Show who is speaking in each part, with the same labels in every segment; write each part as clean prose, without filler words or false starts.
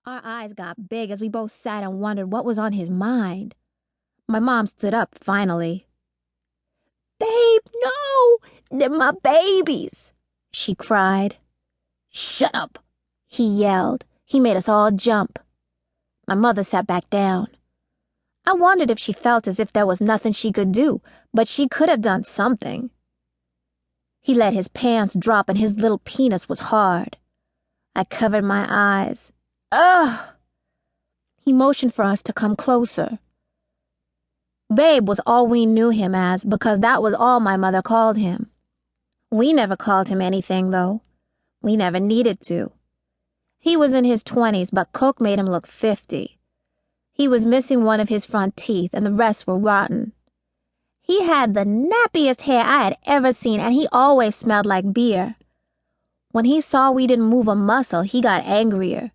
Speaker 1: Our eyes got big as we both sat and wondered what was on his mind. My mom stood up finally. "Babe, no! They're my babies!" she cried. "Shut up!" he yelled. He made us all jump. My mother sat back down. I wondered if she felt as if there was nothing she could do, but she could have done something. He let his pants drop and his little penis was hard. I covered my eyes. Ugh! He motioned for us to come closer. Babe was all we knew him as because that was all my mother called him. We never called him anything, though. We never needed to. He was in his 20s, but Coke made him look 50. He was missing one of his front teeth, and the rest were rotten. He had the nappiest hair I had ever seen, and he always smelled like beer. When he saw we didn't move a muscle, he got angrier.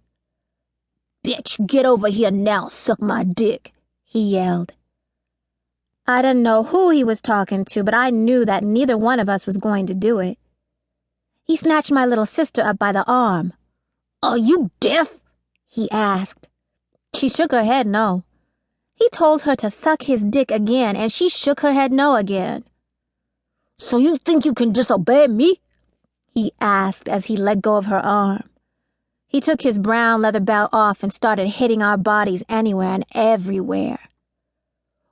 Speaker 1: "Bitch, get over here now, suck my dick," he yelled. I didn't know who he was talking to, but I knew that neither one of us was going to do it. He snatched my little sister up by the arm. "Are you deaf?" he asked. She shook her head no. He told her to suck his dick again, and she shook her head no again. "So you think you can disobey me?" he asked as he let go of her arm. He took his brown leather belt off and started hitting our bodies anywhere and everywhere.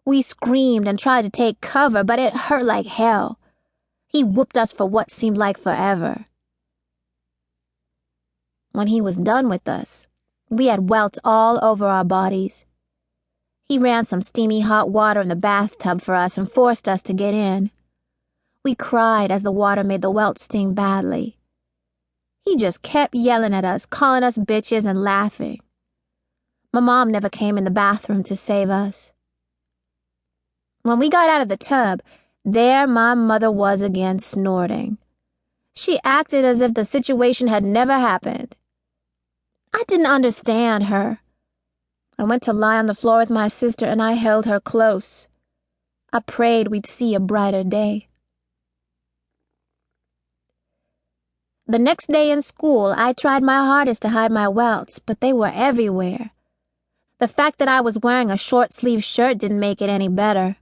Speaker 1: We screamed and tried to take cover, but it hurt like hell. He whooped us for what seemed like forever. When he was done with us, we had welts all over our bodies. He ran some steamy hot water in the bathtub for us and forced us to get in. We cried as the water made the welts sting badly. He just kept yelling at us, calling us bitches and laughing. My mom never came in the bathroom to save us. When we got out of the tub, there my mother was again snorting. She acted as if the situation had never happened. I didn't understand her. I went to lie on the floor with my sister and I held her close. I prayed we'd see a brighter day. The next day in school, I tried my hardest to hide my welts, but they were everywhere. The fact that I was wearing a short-sleeved shirt didn't make it any better.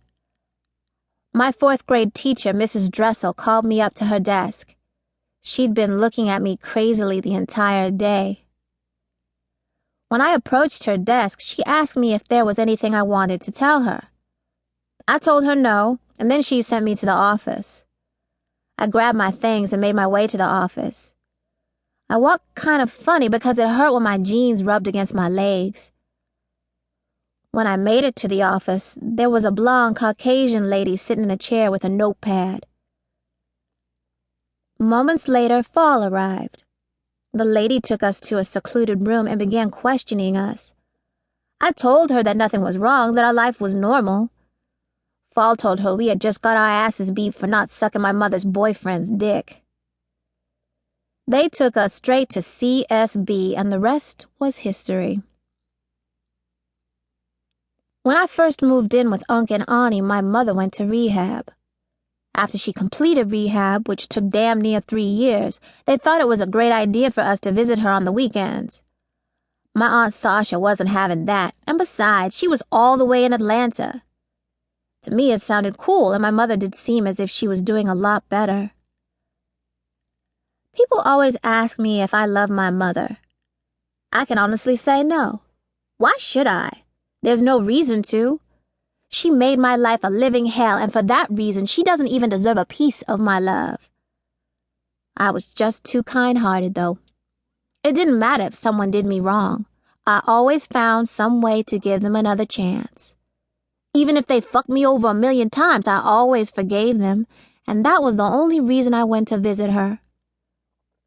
Speaker 1: My 4th grade teacher, Mrs. Dressel, called me up to her desk. She'd been looking at me crazily the entire day. When I approached her desk, she asked me if there was anything I wanted to tell her. I told her no, and then she sent me to the office. I grabbed my things and made my way to the office. I walked kind of funny because it hurt when my jeans rubbed against my legs. When I made it to the office, there was a blonde Caucasian lady sitting in a chair with a notepad. Moments later, fall arrived. The lady took us to a secluded room and began questioning us. I told her that nothing was wrong, that our life was normal. Fall told her we had just got our asses beat for not sucking my mother's boyfriend's dick. They took us straight to CSB, and the rest was history. When I first moved in with Unc and Auntie, my mother went to rehab. After she completed rehab, which took damn near 3 years, they thought it was a great idea for us to visit her on the weekends. My Aunt Sasha wasn't having that, and besides, she was all the way in Atlanta. To me, it sounded cool, and my mother did seem as if she was doing a lot better. People always ask me if I love my mother. I can honestly say no. Why should I? There's no reason to. She made my life a living hell, and for that reason, she doesn't even deserve a piece of my love. I was just too kind-hearted, though. It didn't matter if someone did me wrong. I always found some way to give them another chance. Even if they fucked me over 1,000,000 times, I always forgave them, and that was the only reason I went to visit her.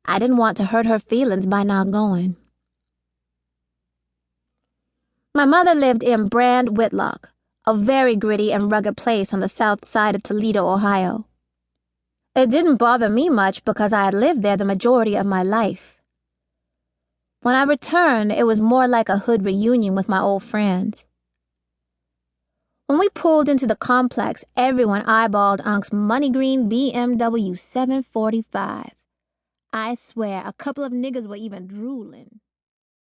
Speaker 1: I didn't want to hurt her feelings by not going. My mother lived in Brand, Whitlock, a very gritty and rugged place on the south side of Toledo, Ohio. It didn't bother me much because I had lived there the majority of my life. When I returned, it was more like a hood reunion with my old friends. When we pulled into the complex, everyone eyeballed Unc's money green BMW 745. I swear, a couple of niggas were even drooling.